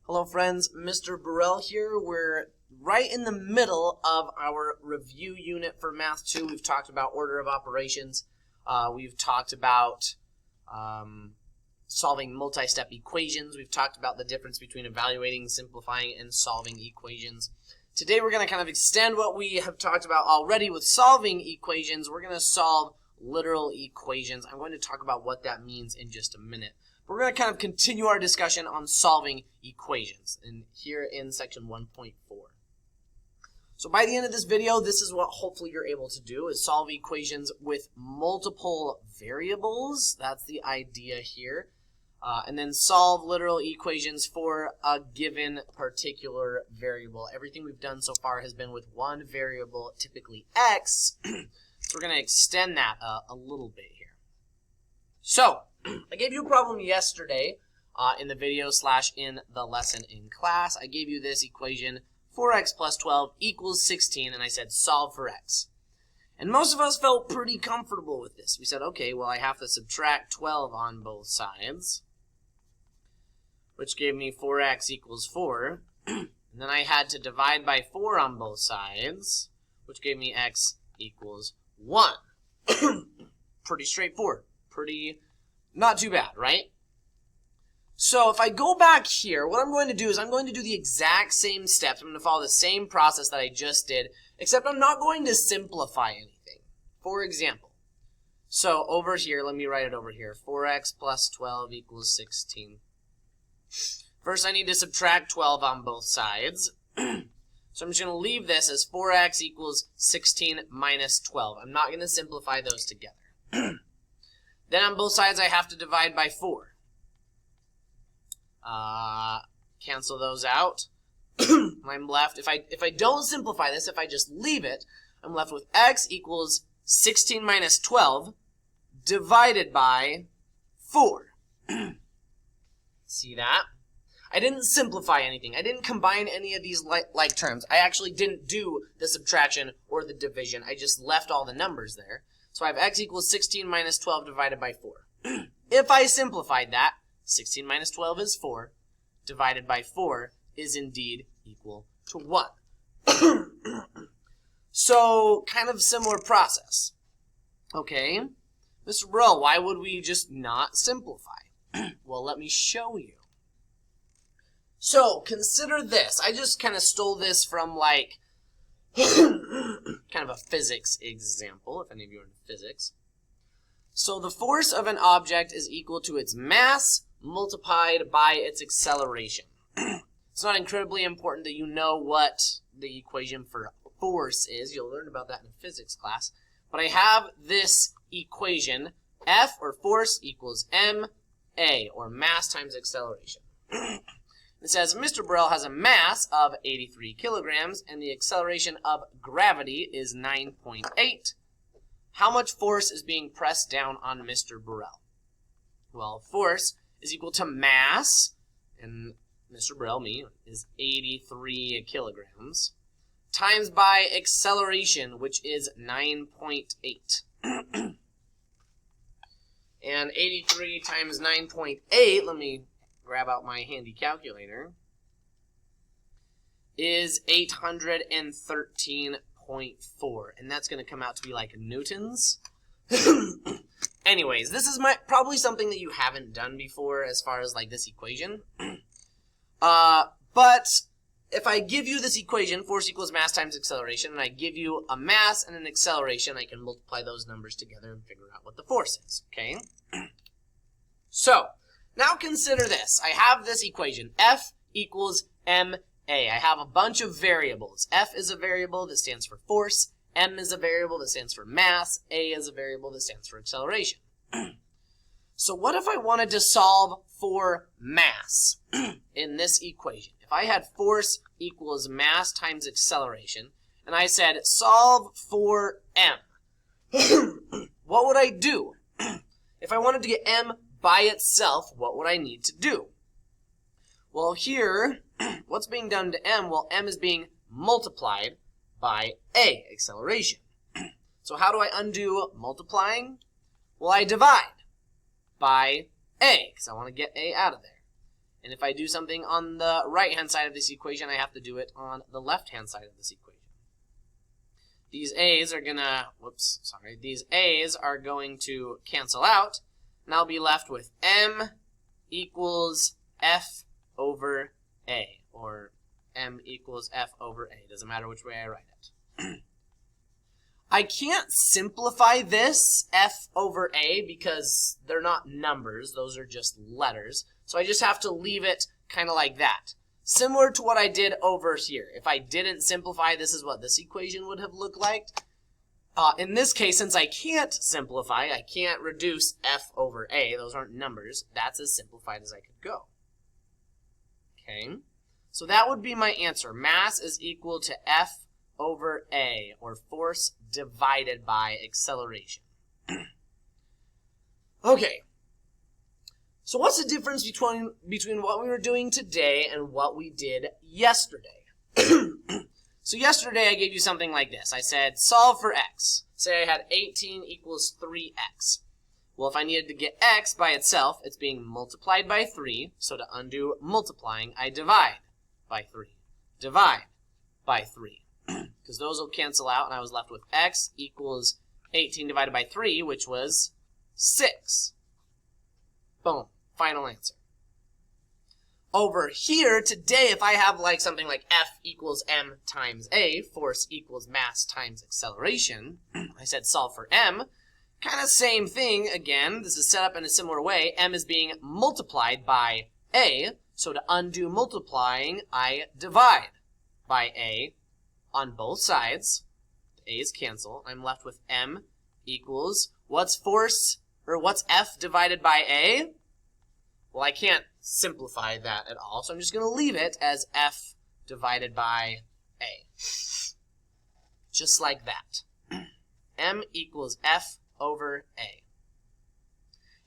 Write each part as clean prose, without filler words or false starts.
Hello friends, Mr. Burrell here. We're right in the middle of our review unit for Math 2. We've talked about order of operations. We've talked about solving multi-step equations. We've talked about the difference between evaluating, simplifying, and solving equations. Today we're going to kind of extend what we have talked about already with solving equations. We're going to solve literal equations. I'm going to talk about what that means in just a minute. We're going to kind of continue our discussion on solving equations and here in section 1.4. So by the end of this video, this is what hopefully you're able to do, is solve equations with multiple variables. That's the idea here. And then solve literal equations for a given particular variable. Everything we've done so far has been with one variable, typically x. So we're going to extend that a little bit here. So I gave you a problem yesterday in the video / in the lesson in class. I gave you this equation, 4x plus 12 equals 16, and I said solve for x. And most of us felt pretty comfortable with this. We said, okay, well, I have to subtract 12 on both sides, which gave me 4x equals 4. And then I had to divide by 4 on both sides, which gave me x equals 1. Pretty straightforward. Not too bad, right? So if I go back here, what I'm going to do is I'm going to do the exact same steps. I'm going to follow the same process that I just did, except I'm not going to simplify anything. For example, so over here, let me write it over here. 4x plus 12 equals 16. First, I need to subtract 12 on both sides. So I'm just going to leave this as 4x equals 16 minus 12. I'm not going to simplify those together. Then on both sides, I have to divide by 4. Cancel those out. I'm left, if I don't simplify this, if I just leave it, I'm left with x equals 16 minus 12 divided by 4. See that? I didn't simplify anything. I didn't combine any of these like terms. I actually didn't do the subtraction or the division. I just left all the numbers there. So I have x equals 16 minus 12 divided by 4. If I simplified that, 16 minus 12 is 4, divided by 4 is indeed equal to 1. So, kind of similar process. Okay, Mr. Burrell, why would we just not simplify? Well, let me show you. So, consider this. I just kind of stole this from, like, kind of a physics example, if any of you are in physics. So the force of an object is equal to its mass multiplied by its acceleration. It's not incredibly important that you know what the equation for force is. You'll learn about that in physics class. But I have this equation, F, or force, equals ma, or mass times acceleration. It says Mr. Burrell has a mass of 83 kilograms and the acceleration of gravity is 9.8. How much force is being pressed down on Mr. Burrell? Well, force is equal to mass, and Mr. Burrell, me, is 83 kilograms, times by acceleration, which is 9.8. And 83 times 9.8, let me grab out my handy calculator, is 813.4, and that's going to come out to be like newtons. Anyways, this is probably something that you haven't done before as far as like this equation. But if I give you this equation, force equals mass times acceleration, and I give you a mass and an acceleration, I can multiply those numbers together and figure out what the force is, okay? So, now consider this. I have this equation, F equals ma. I have a bunch of variables. F is a variable that stands for force. M is a variable that stands for mass. A is a variable that stands for acceleration. So what if I wanted to solve for mass in this equation? If I had force equals mass times acceleration, and I said solve for m, what would I do? If I wanted to get m by itself, what would I need to do? Well, here, what's being done to m? Well, m is being multiplied by a, acceleration. So how do I undo multiplying? Well, I divide by a, because I want to get a out of there. And if I do something on the right-hand side of this equation, I have to do it on the left-hand side of this equation. These A's are these A's are going to cancel out, and I'll be left with M equals F over A, or M equals F over A. Doesn't matter which way I write it. I can't simplify this F over A because they're not numbers. Those are just letters. So I just have to leave it kind of like that. Similar to what I did over here. If I didn't simplify, this is what this equation would have looked like. In this case, since I can't simplify, I can't reduce F over A. Those aren't numbers. That's as simplified as I could go. Okay. So that would be my answer. Mass is equal to F over A, or force divided by acceleration. Okay. So what's the difference between what we were doing today and what we did yesterday? So yesterday I gave you something like this. I said solve for x. Say I had 18 equals 3x. Well, if I needed to get x by itself, it's being multiplied by 3. So to undo multiplying, I divide by 3. Divide by 3. Because those will cancel out, and I was left with x equals 18 divided by 3, which was 6. Boom. Final answer. Over here, today, if I have like something like F equals M times A, force equals mass times acceleration, I said solve for M. Kind of same thing again. This is set up in a similar way. M is being multiplied by A, so to undo multiplying, I divide by A on both sides. The A's cancel. I'm left with M equals, what's F divided by A? Well, I can't simplify that at all, so I'm just going to leave it as F divided by A. Just like that. M equals F over A.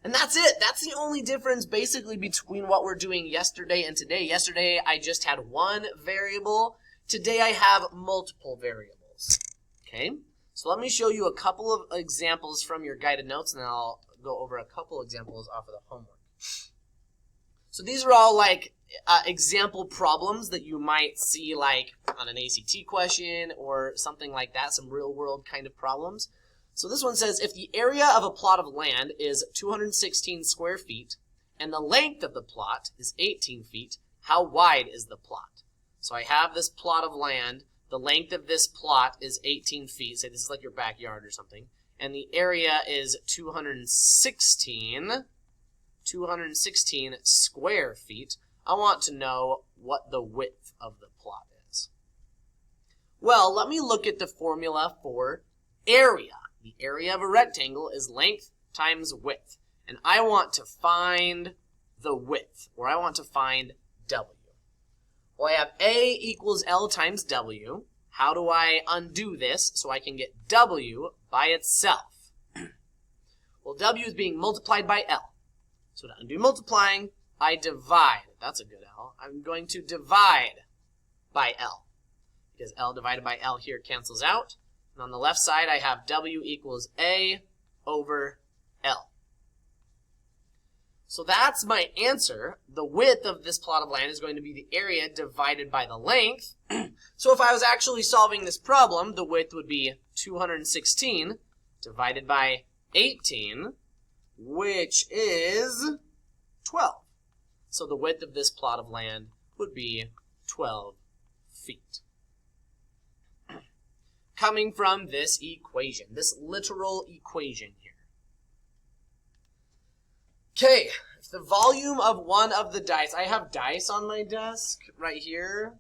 And that's it. That's the only difference basically between what we're doing yesterday and today. Yesterday, I just had one variable. Today, I have multiple variables. Okay? So let me show you a couple of examples from your guided notes, and then I'll go over a couple examples off of the homework. So these are all like example problems that you might see like on an ACT question or something like that, some real world kind of problems. So this one says, if the area of a plot of land is 216 square feet and the length of the plot is 18 feet, how wide is the plot? So I have this plot of land. The length of this plot is 18 feet. Say this is like your backyard or something. And the area is 216 square feet. I want to know what the width of the plot is. Well, let me look at the formula for area. The area of a rectangle is length times width. And I want to find the width, or I want to find W. Well, I have A equals L times W. How do I undo this so I can get W by itself? Well, W is being multiplied by L. So to undo multiplying, I divide. That's a good L. I'm going to divide by L. Because L divided by L here cancels out. And on the left side, I have W equals A over L. So that's my answer. The width of this plot of land is going to be the area divided by the length. So if I was actually solving this problem, the width would be 216 divided by 18, which is 12. So the width of this plot of land would be 12 feet. Coming from this equation, this literal equation here. Okay, if the volume of one of the dice, I have dice on my desk right here.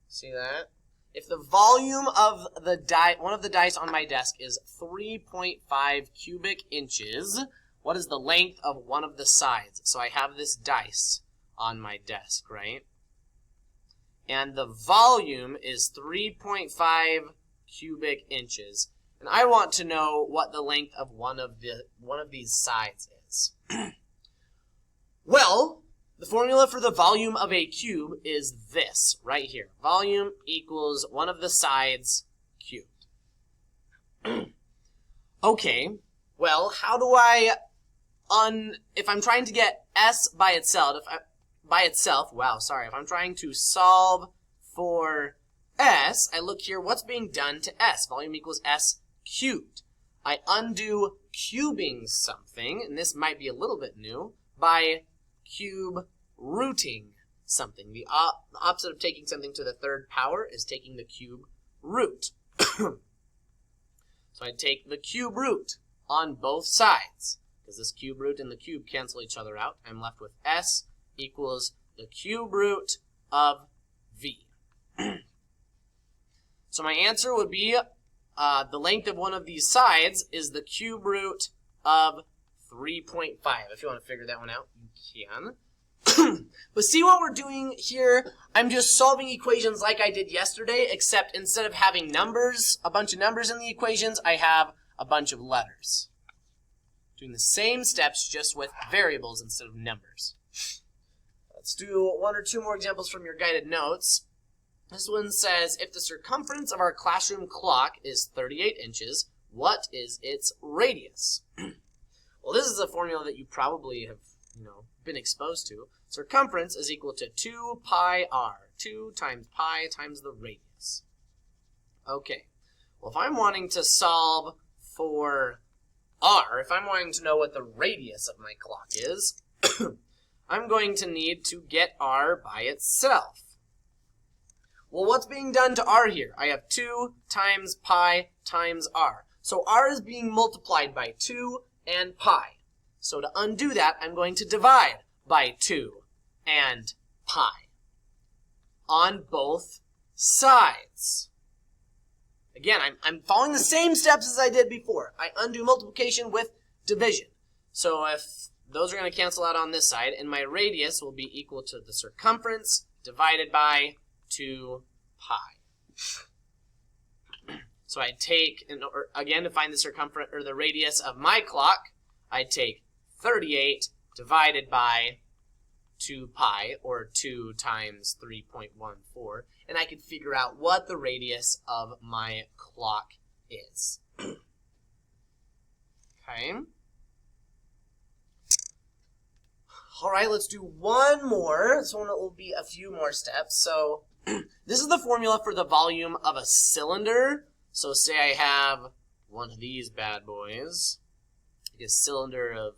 See that? If the volume of the one of the dice on my desk is 3.5 cubic inches, what is the length of one of the sides? So I have this dice on my desk, right? And the volume is 3.5 cubic inches. And I want to know what the length of one of these sides is. Well, the formula for the volume of a cube is this right here. Volume equals one of the sides cubed. Okay, well, how do I if I'm trying to get S by itself, by itself, if I'm trying to solve for S, I look here, what's being done to S? Volume equals S cubed. I undo cubing something, and this might be a little bit new, by cube rooting something. The opposite of taking something to the third power is taking the cube root. So I take the cube root on both sides, because this cube root and the cube cancel each other out. I'm left with S equals the cube root of V. So my answer would be the length of one of these sides is the cube root of 3.5. If you want to figure that one out, you can. But see what we're doing here? I'm just solving equations like I did yesterday, except instead of having numbers, a bunch of numbers in the equations, I have a bunch of letters. Doing the same steps, just with variables instead of numbers. Let's do one or two more examples from your guided notes. This one says, if the circumference of our classroom clock is 38 inches, what is its radius? Well, this is a formula that you probably have, been exposed to. Circumference is equal to 2 pi r. 2 times pi times the radius. Okay. Well, if I'm wanting to solve for r, if I'm wanting to know what the radius of my clock is, I'm going to need to get r by itself. Well, what's being done to r here? I have 2 times pi times r. So r is being multiplied by 2 and pi. So to undo that, I'm going to divide by 2 and pi on both sides. Again, I'm following the same steps as I did before. I undo multiplication with division. So if those are going to cancel out on this side, and my radius will be equal to the circumference divided by 2 pi. So I take, again, to find the circumference or the radius of my clock, I take 38 divided by 2 pi, or 2 times 3.14, and I can figure out what the radius of my clock is. Okay. All right, let's do one more. This one will be a few more steps. So this is the formula for the volume of a cylinder. So say I have one of these bad boys, like a cylinder of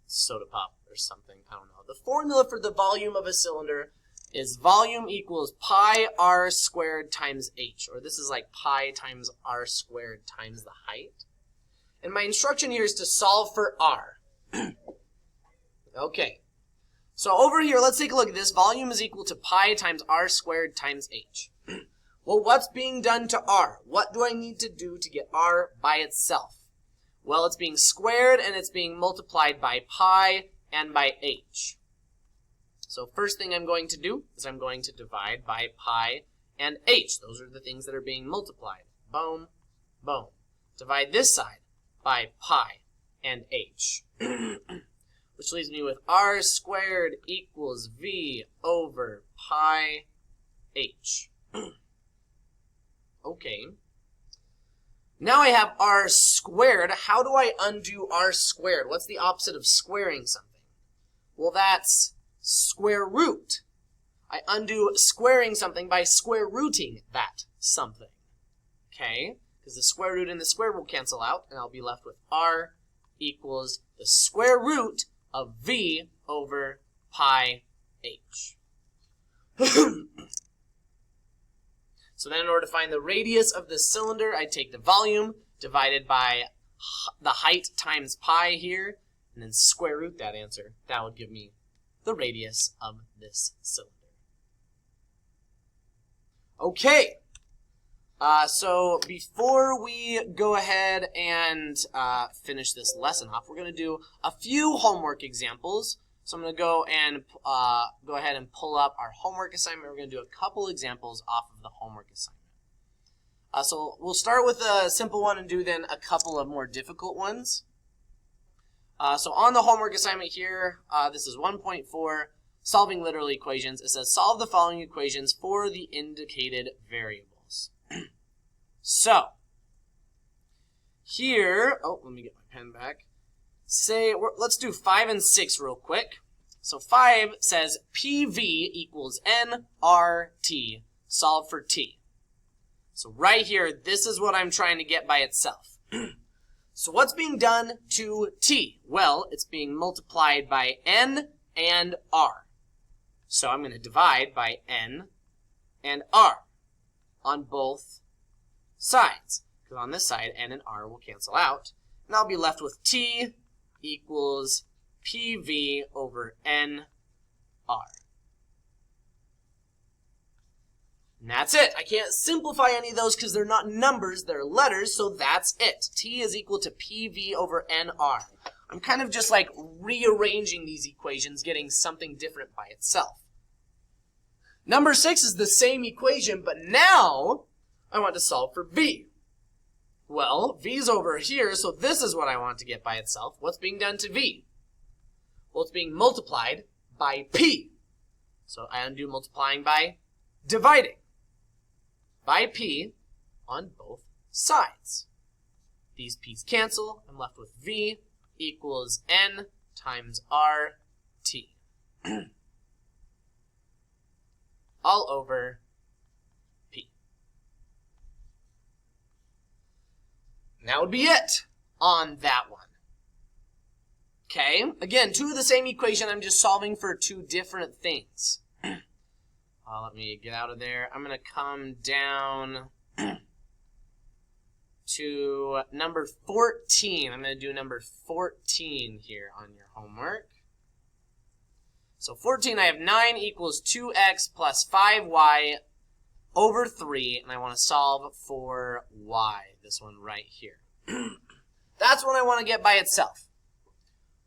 soda pop or something, I don't know. The formula for the volume of a cylinder is volume equals pi r squared times h, or this is like pi times r squared times the height. And my instruction here is to solve for r. Okay, so over here, let's take a look at this. Volume is equal to pi times r squared times h. Well, what's being done to r? What do I need to do to get r by itself? Well, it's being squared and it's being multiplied by pi and by h. So first thing I'm going to do is I'm going to divide by pi and h. Those are the things that are being multiplied. Boom, boom. Divide this side by pi and h. Which leaves me with r squared equals v over pi h. Okay. Now I have r squared. How do I undo r squared? What's the opposite of squaring something? Well, that's square root. I undo squaring something by square rooting that something. Okay? Because the square root and the square will cancel out, and I'll be left with r equals the square root of v over pi h. So then in order to find the radius of the cylinder, I take the volume divided by the height times pi here, and then square root that answer. That would give me the radius of this cylinder. Okay. So before we go ahead and finish this lesson off, we're going to do a few homework examples. So I'm going to go ahead and pull up our homework assignment. We're going to do a couple examples off of the homework assignment. So we'll start with a simple one and do then a couple of more difficult ones. So on the homework assignment here, this is 1.4, solving literal equations. It says solve the following equations for the indicated variables. So here, let me get my pen back. Let's do 5 and 6 real quick. So 5 says PV equals nRT. Solve for t. So right here, this is what I'm trying to get by itself. So what's being done to t? Well, it's being multiplied by n and r. So I'm going to divide by n and r on both sides. Because on this side, n and r will cancel out. And I'll be left with t equals PV over nr. And that's it. I can't simplify any of those because they're not numbers, they're letters, so that's it. T is equal to PV over nr. I'm kind of just like rearranging these equations, getting something different by itself. Number 6 is the same equation, but now I want to solve for V. Well, V's over here, so this is what I want to get by itself. What's being done to V? Well, it's being multiplied by P. So I undo multiplying by dividing by P on both sides. These P's cancel. I'm left with V equals N times RT. All over P. And that would be it on that one. Okay, again, two of the same equation. I'm just solving for two different things. Let me get out of there. I'm going to come down to number 14. I'm going to do number 14 here on your homework. So 14, I have 9 equals 2x plus 5y over 3, and I want to solve for y, this one right here. That's what I want to get by itself.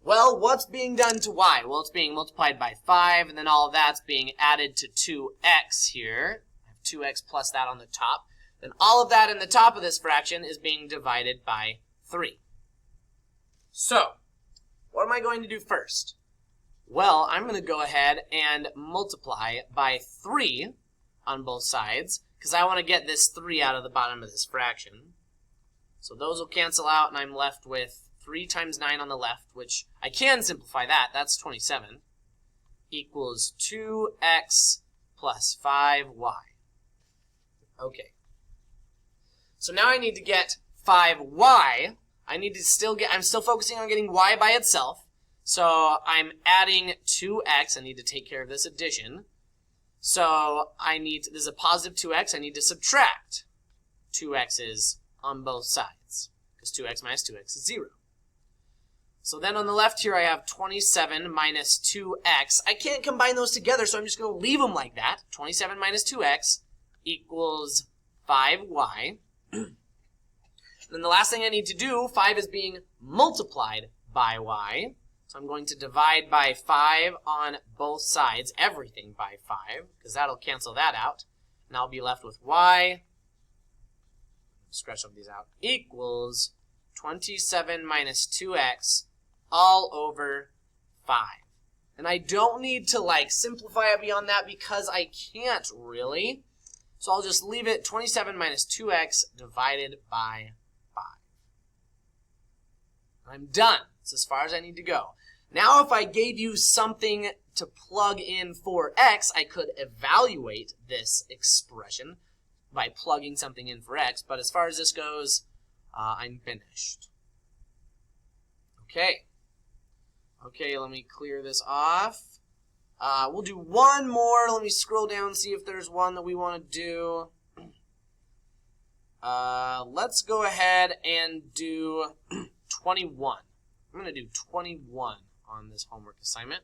Well, what's being done to y? Well, it's being multiplied by 5, and then all of that's being added to 2x here. I have 2x plus that on the top. Then all of that in the top of this fraction is being divided by 3. So, what am I going to do first? Well, I'm going to go ahead and multiply by 3 on both sides, because I want to get this 3 out of the bottom of this fraction. So those will cancel out, and I'm left with 3 times 9 on the left, which I can simplify that. That's 27, equals 2x plus 5y. Okay. So now I need to get 5y. I'm still focusing on getting y by itself. So I'm adding 2x. I need to take care of this addition. So there's a positive 2x. I need to subtract 2x's on both sides, because 2x minus 2x is 0. So then on the left here, I have 27 minus 2x. I can't combine those together, so I'm just going to leave them like that. 27 minus 2x equals 5y. And then the last thing I need to do, 5 is being multiplied by y. So I'm going to divide by 5 on both sides, everything by 5, because that'll cancel that out. And I'll be left with y, scratch some of these out, equals 27 minus 2x all over 5. And I don't need to simplify it beyond that because I can't really. So I'll just leave it 27 minus 2x divided by 5. I'm done. That's as far as I need to go. Now if I gave you something to plug in for x, I could evaluate this expression by plugging something in for x. But as far as this goes, I'm finished. Okay. Okay, let me clear this off. We'll do one more. Let me scroll down and see if there's one that we want to do. Let's go ahead and do 21. I'm going to do 21 on this homework assignment.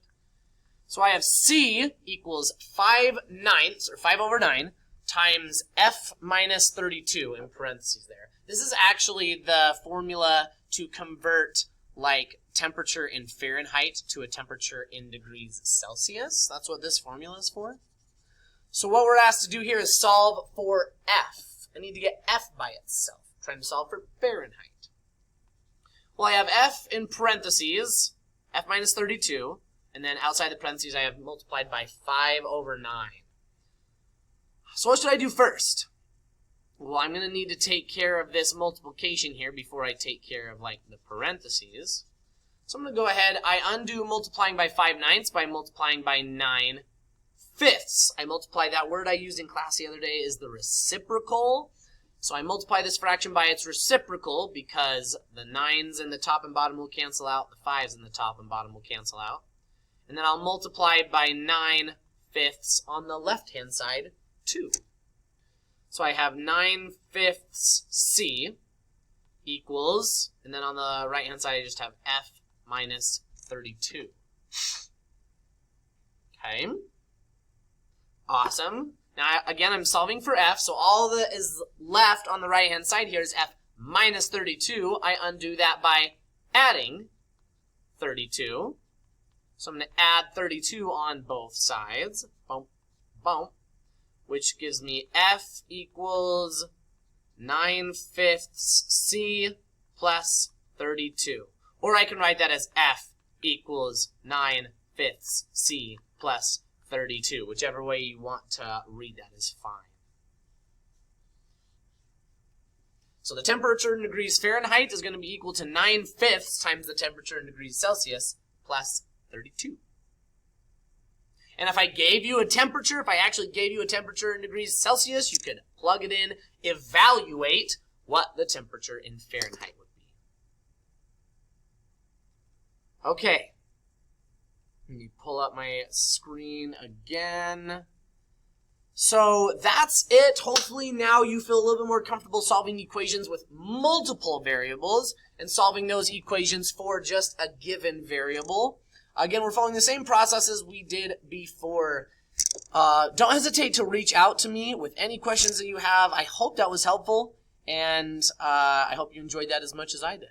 So I have C equals 5/9, or 5 over 9, times F minus 32 in parentheses there. This is actually the formula to convert temperature in Fahrenheit to a temperature in degrees Celsius. That's what this formula is for. So what we're asked to do here is solve for F. I need to get F by itself. I'm trying to solve for Fahrenheit. Well, I have F in parentheses, F minus 32, and then outside the parentheses I have multiplied by 5 over 9. So what should I do first? Well, I'm going to need to take care of this multiplication here before I take care of the parentheses. So I'm going to go ahead, I undo multiplying by 5/9 by multiplying by 9/5. I multiply that word I used in class the other day is the reciprocal. So I multiply this fraction by its reciprocal because the 9's in the top and bottom will cancel out, the 5's in the top and bottom will cancel out. And then I'll multiply by 9/5 on the left-hand side, too. So I have 9/5 C equals, and then on the right-hand side I just have F minus 32. Okay. Awesome. Now, again, I'm solving for F, so all that is left on the right-hand side here is F minus 32. I undo that by adding 32. So I'm going to add 32 on both sides. Bump, bump. Which gives me F equals 9/5 C plus 32. Or I can write that as F equals 9/5 C plus 32. Whichever way you want to read that is fine. So the temperature in degrees Fahrenheit is going to be equal to 9/5 times the temperature in degrees Celsius plus 32. And if I gave you a temperature, if I actually gave you a temperature in degrees Celsius, you could plug it in, evaluate what the temperature in Fahrenheit would be. Okay. Let me pull up my screen again. So that's it. Hopefully now you feel a little bit more comfortable solving equations with multiple variables and solving those equations for just a given variable. Again, we're following the same process as we did before. Don't hesitate to reach out to me with any questions that you have. I hope that was helpful, and I hope you enjoyed that as much as I did.